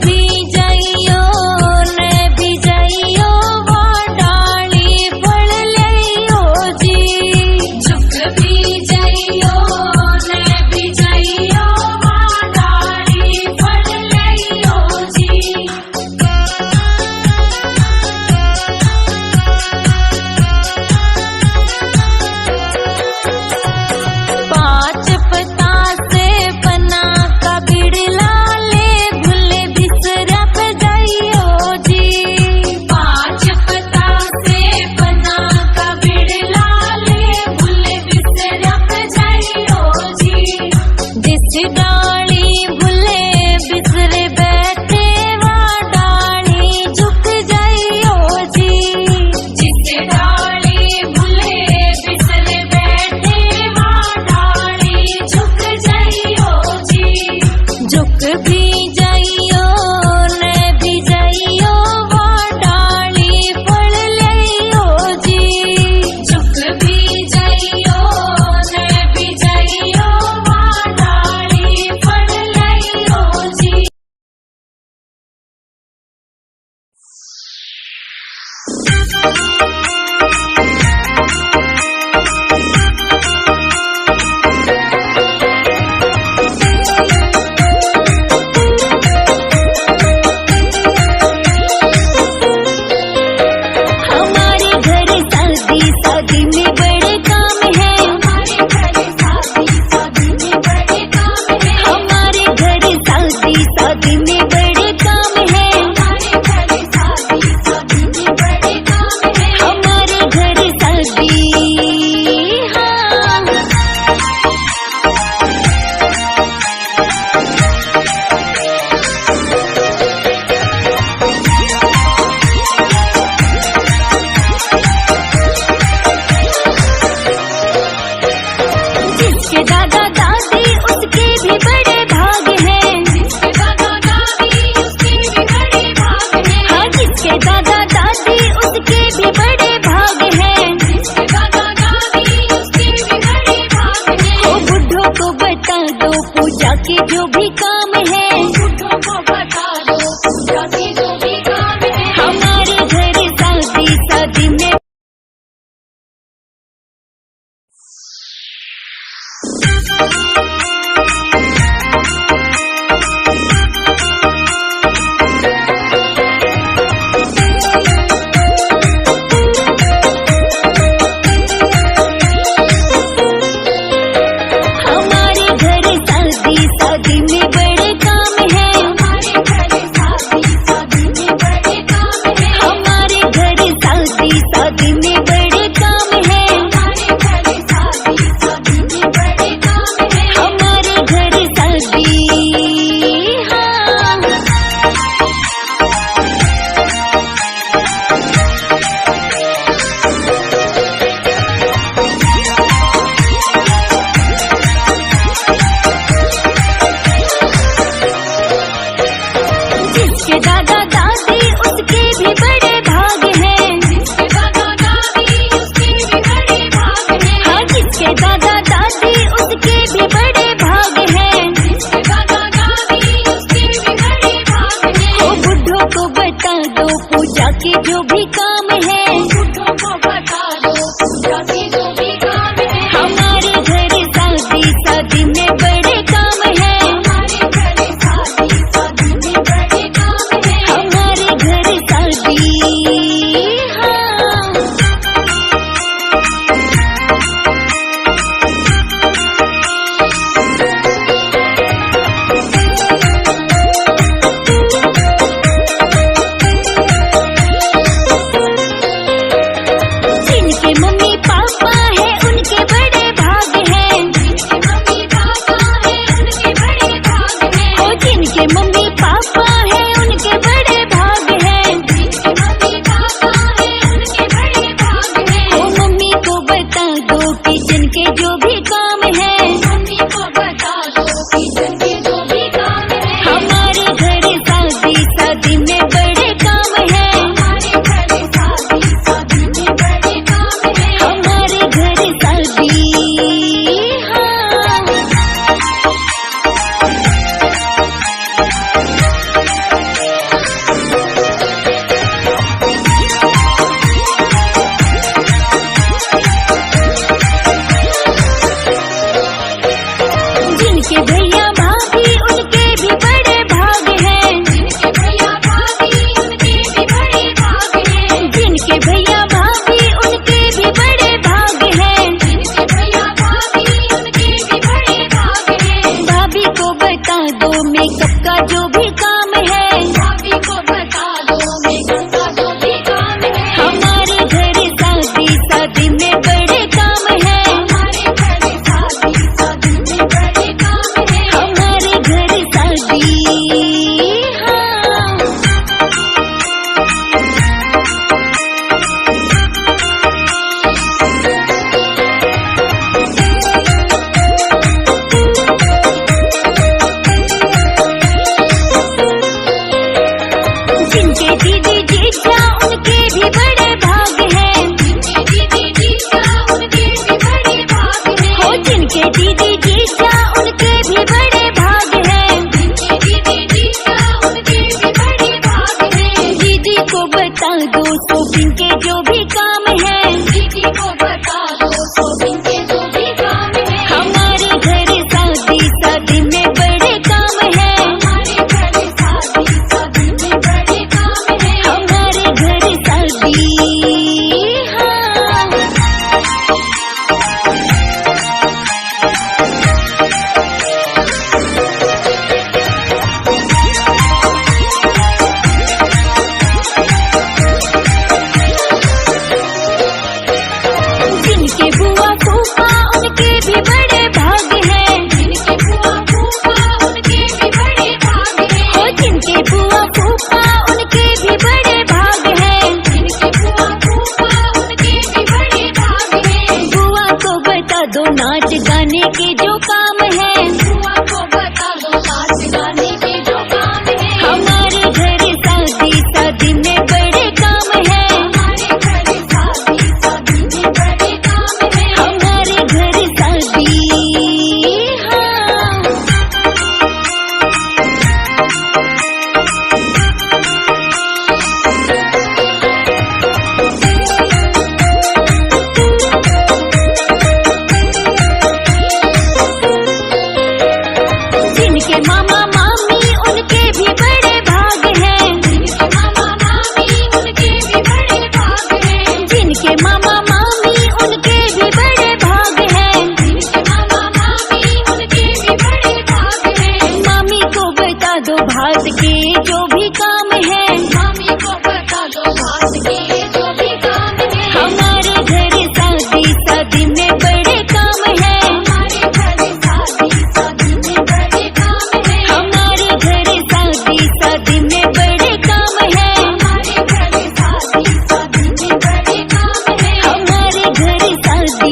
भी जाइयो ने भी जाइयो वो डाली फल लियो जी। झुक भी जाइयो ने भी जाइयो वो डाली फल लियो जी। पांच पत्ता से बना का बिड़ला ले भूले बिसरे फूफा उनके भी बड़े भाग हैं। जिनके बुआ फूफा उनके भी बड़े भाग हैं। बुआ को बता दो नाच गाने के जो काम है। बुआ को बता दो नाच गाने के जो काम है। हमारे घर शादी शादी में बड़े काम है। हमारे घर शादी शादी में बड़े काम है। हमारे घर शादी जिनके मामा मामी उनके भी बड़े भाग हैं। जिनके मामा मामी उनके भी बड़े भाग हैं। जिनके मामा मामी उनके भी बड़े भाग हैं। जिनके मामा मामी उनके भी बड़े भाग हैं। मामी को बता दो भात के जो भी काम है। मामी को बता दो भात के जो भी काम है। हमारे घर शादी शादी में बड़े काम है। हमारे घर शादी शादी में बड़े काम है। हमारे घर शादी शादी में बड़े काम है। हमारे घर शादी शादी में बड़े काम है। हमारे घर शादी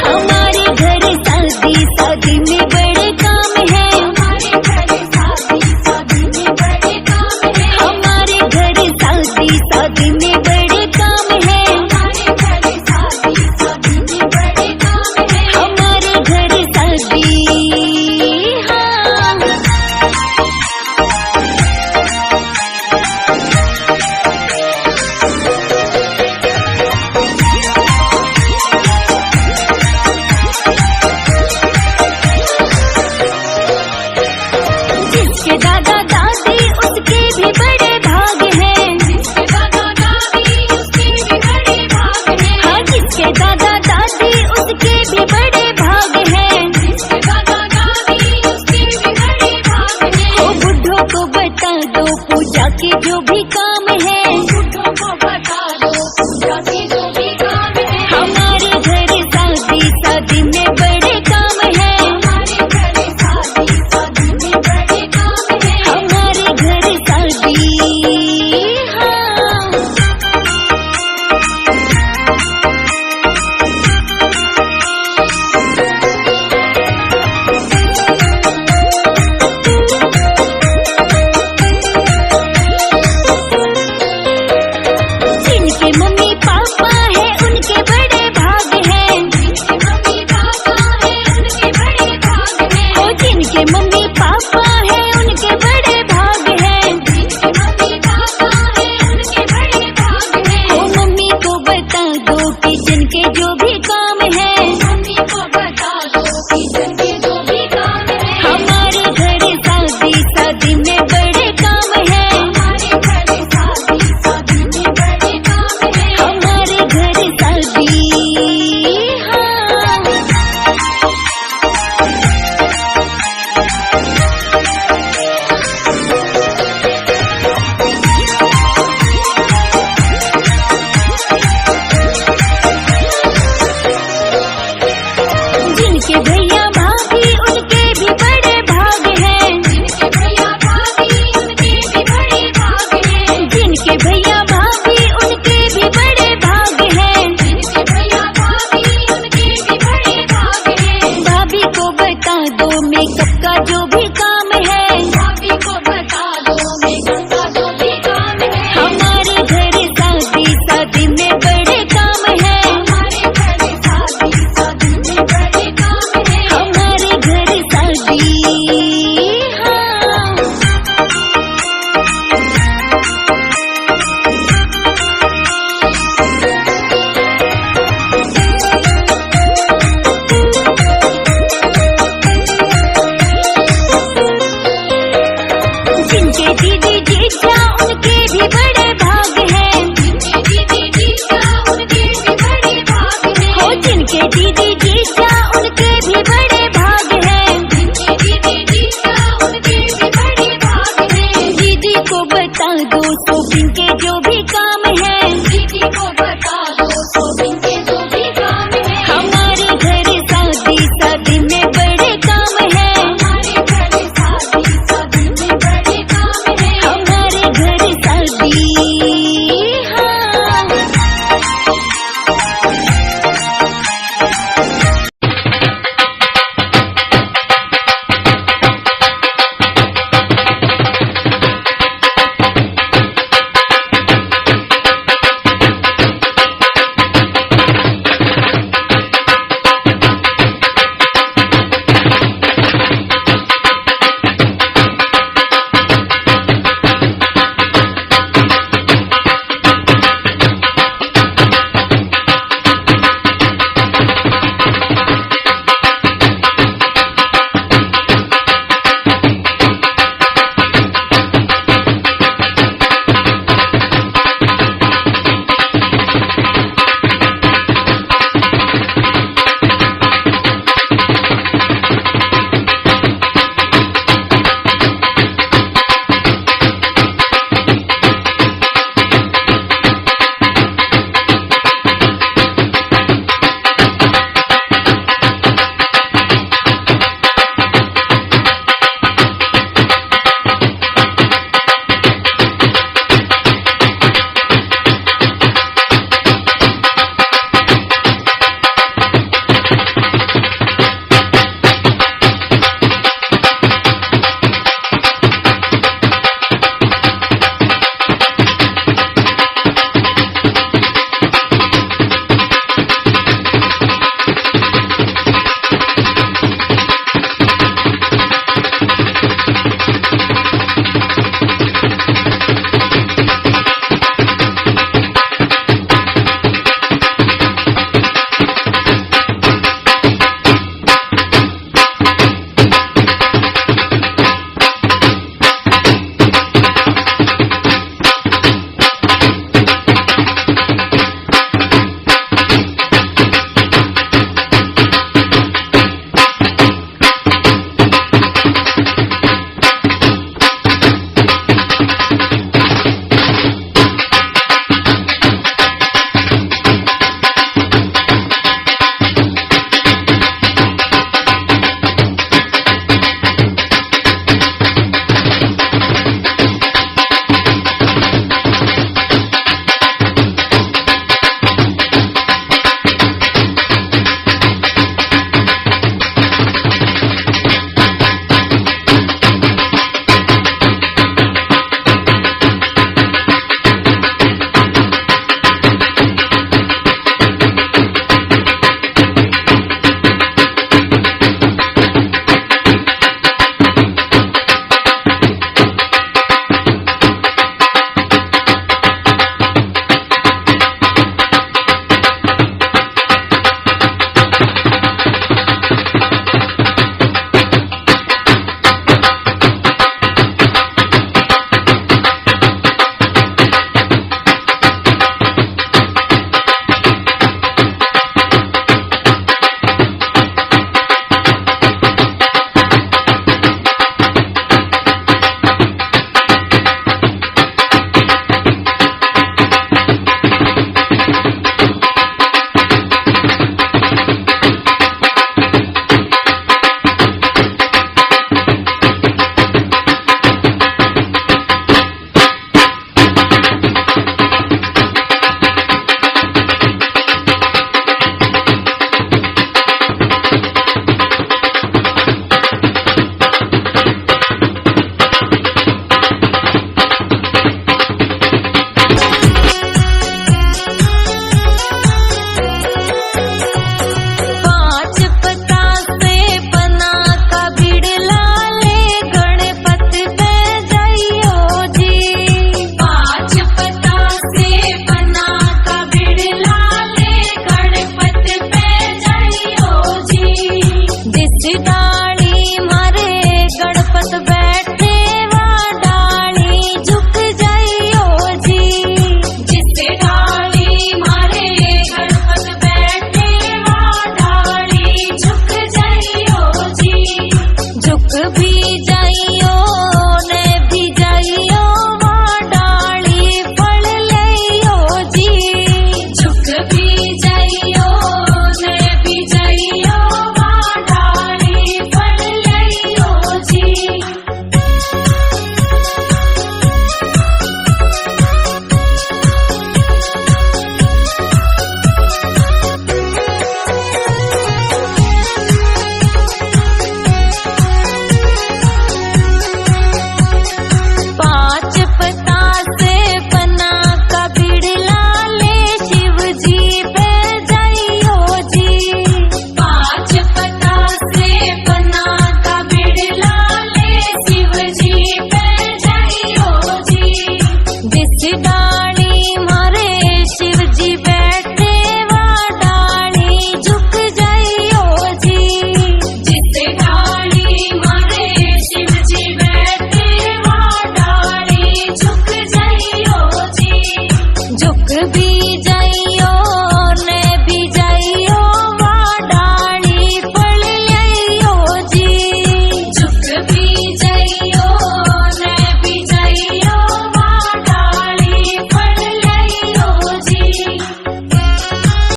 हमारे घर शादी शादी में बड़े काम है। हमारे घर शादी शादी में बड़े काम है। हमारे घर शादी शादी में बड़े काम है। हमारे घर शादी शादी में बड़े काम है। हमारे घर शादी जिसके दादा दादी उसके भी बड़े भाग हैं। जिसके दादा दादी उसके भी बड़े भाग हैं। हाँ जिसके दादा दादी उसके भी बड़े भाग हैं। जिसके दादा दादी उसके भी बड़े भाग हैं। ओ बुढ़ों को बता दो पूजा के जो भी काम है। बुढ़ों को बता दो पूजा के जो भी काम है। हमारे घर शादी शादी में बड़े काम है। हमारे घर शादी शादी में बड़े काम है। हमारे घर शादी दीदी जीजा उनके भी बड़े भाग हैं। दीदी जीजा उनके भी बड़े भाग हैं। हो जिनके दीदी जीजा उनके भी बड़े भाग हैं। दीदी जीजा उनके भी बड़े भाग हैं। दीदी को बता दो